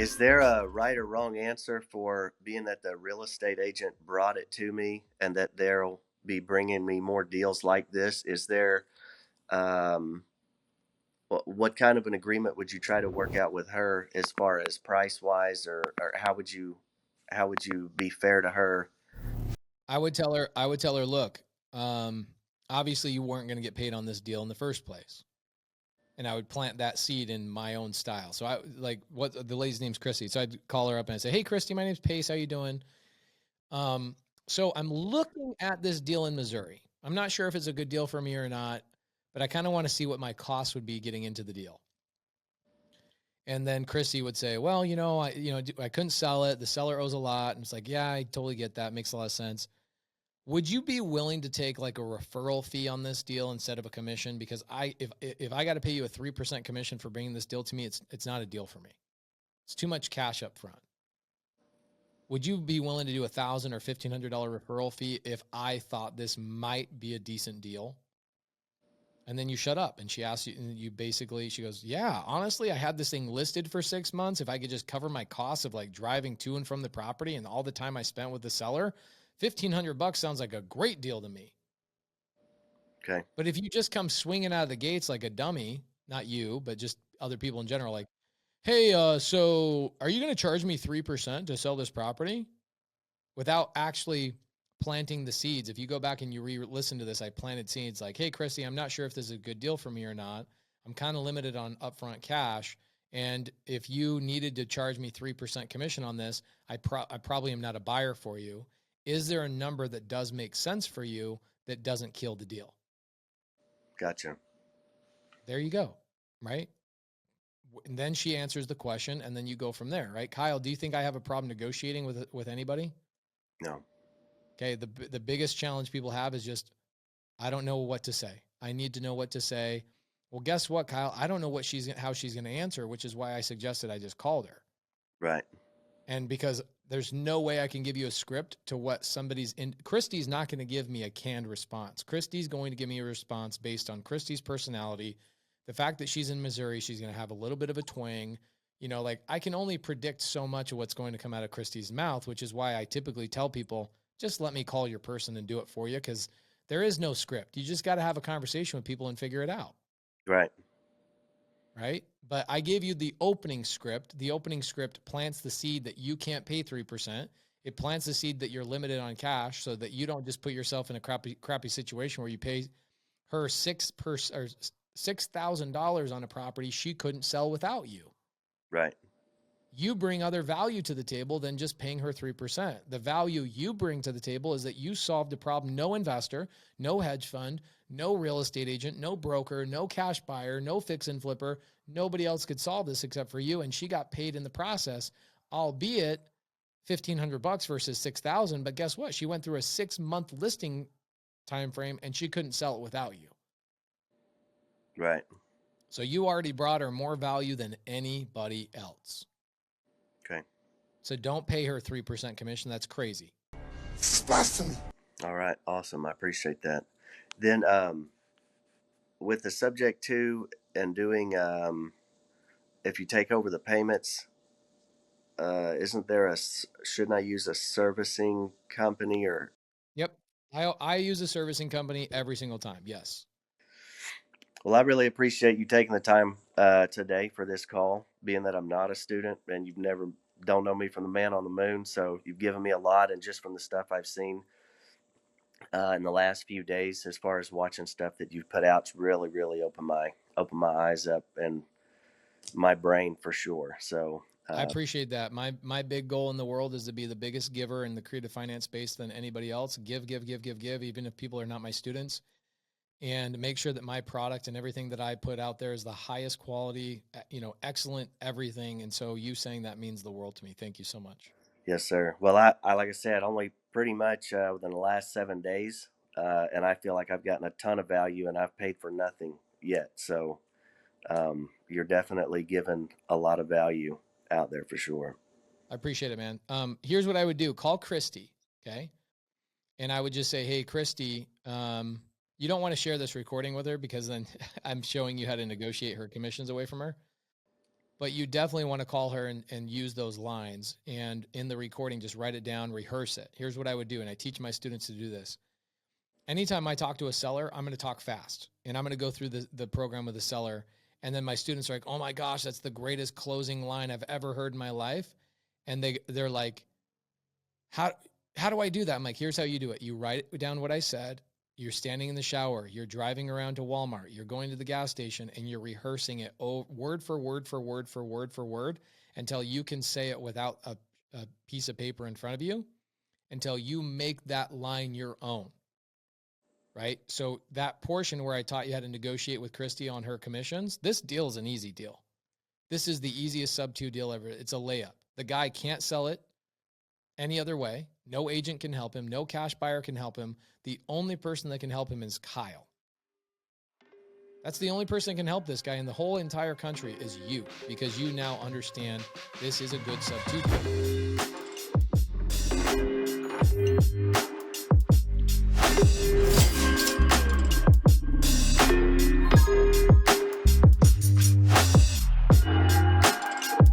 Is there a right or wrong answer for being that the real estate agent brought it to me and that they'll be bringing me more deals like this? Is there, um, what kind of an agreement would you try to work out with her as far as price wise, or how would you be fair to her? I would tell her, look, um, obviously you weren't going to get paid on this deal in the first place. And I would plant that seed in my own style. So I like what the lady's name's Christy. So I'd call her up and I'd say, hey, Christy, my name's Pace. How you doing? Um, so I'm looking at this deal in Missouri. I'm not sure if it's a good deal for me or not, but I kind of want to see what my cost would be getting into the deal. And then Christy would say, well, I couldn't sell it. The seller owes a lot. And it's like, yeah, I totally get that. Makes a lot of sense. Would you be willing to take like a referral fee on this deal instead of a commission? Because if I got to pay you a 3% commission for bringing this deal to me, it's not a deal for me. It's too much cash up front. Would you be willing to do $1,000 or $1,500 referral fee if I thought this might be a decent deal? And then you shut up and she asks you, and she goes, yeah, honestly, I had this thing listed for 6 months. If I could just cover my costs of like driving to and from the property and all the time I spent with the seller, $1,500 sounds like a great deal to me. Okay. But if you just come swinging out of the gates like a dummy, not you, but just other people in general, like, hey, so are you going to charge me 3% to sell this property? Without actually planting the seeds. If you go back and you re-listen to this, I planted seeds like, hey, Christy, I'm not sure if this is a good deal for me or not. I'm kind of limited on upfront cash. And if you needed to charge me 3% commission on this, I probably am not a buyer for you. Is there a number that does make sense for you that doesn't kill the deal? Gotcha. There you go. Right. And then she answers the question and then you go from there. Right. Kyle, do you think I have a problem negotiating with anybody? No. Okay. The biggest challenge people have is just, I don't know what to say. I need to know what to say. Well, guess what, Kyle? I don't know how she's going to answer, which is why I suggested I just called her. Right. And because there's no way I can give you a script to what somebody's in. Christy's not going to give me a canned response. Christy's going to give me a response based on Christy's personality. The fact that she's in Missouri, she's going to have a little bit of a twang. Like I can only predict so much of what's going to come out of Christy's mouth, which is why I typically tell people, just let me call your person and do it for you. Because there is no script. You just got to have a conversation with people and figure it out. Right. Right. But I gave you the opening script. The opening script plants the seed that you can't pay 3%. It plants the seed that you're limited on cash so that you don't just put yourself in a crappy situation where you pay her $6,000 on a property she couldn't sell without you. Right. You bring other value to the table than just paying her 3%. The value you bring to the table is that you solved a problem no investor, no hedge fund, no real estate agent, no broker, no cash buyer, no fix and flipper. Nobody else could solve this except for you. And she got paid in the process, albeit $1,500 versus $6,000. But guess what? She went through a 6-month listing time frame and she couldn't sell it without you. Right. So you already brought her more value than anybody else. Okay. So don't pay her 3% commission. That's crazy. It's blasphemy. All right. Awesome. I appreciate that. Then, with the subject to and doing, if you take over the payments, isn't there shouldn't I use a servicing company or? Yep. I use a servicing company every single time. Yes. Well, I really appreciate you taking the time today for this call, being that I'm not a student and don't know me from the man on the moon. So you've given me a lot, and just from the stuff I've seen in the last few days, as far as watching stuff that you've put out, it's really opened my eyes up and my brain for sure. So I appreciate that. My big goal in the world is to be the biggest giver in the creative finance space than anybody else. Give, even if people are not my students, and make sure that my product and everything that I put out there is the highest quality, excellent everything. And so you saying that means the world to me. Thank you so much. yes, sir. Well, I like I said, only pretty much within the last 7 days, and I feel like I've gotten a ton of value, and I've paid for nothing yet. So you're definitely giving a lot of value out there for sure. I appreciate it, man. Here's what I would do. Call Christy. Okay. And I would just say, hey, Christy, you don't want to share this recording with her because then I'm showing you how to negotiate her commissions away from her. But you definitely want to call her and use those lines. And in the recording, just write it down, rehearse it. Here's what I would do. And I teach my students to do this. Anytime I talk to a seller, I'm going to talk fast. And I'm going to go through the program with the seller. And then my students are like, oh my gosh, that's the greatest closing line I've ever heard in my life. And they're like, how do I do that? I'm like, here's how you do it. You write down what I said. You're standing in the shower. You're driving around to Walmart. You're going to the gas station, and you're rehearsing it word for word for word for word for word until you can say it without a piece of paper in front of you, until you make that line your own, right? So that portion where I taught you how to negotiate with Christy on her commissions, this deal is an easy deal. This is the easiest Subto deal ever. It's a layup. The guy can't sell it any other way. No agent can help him. No cash buyer can help him. The only person that can help him is Kyle. That's the only person that can help this guy in the whole entire country is you, because you now understand this is a good Subto deal.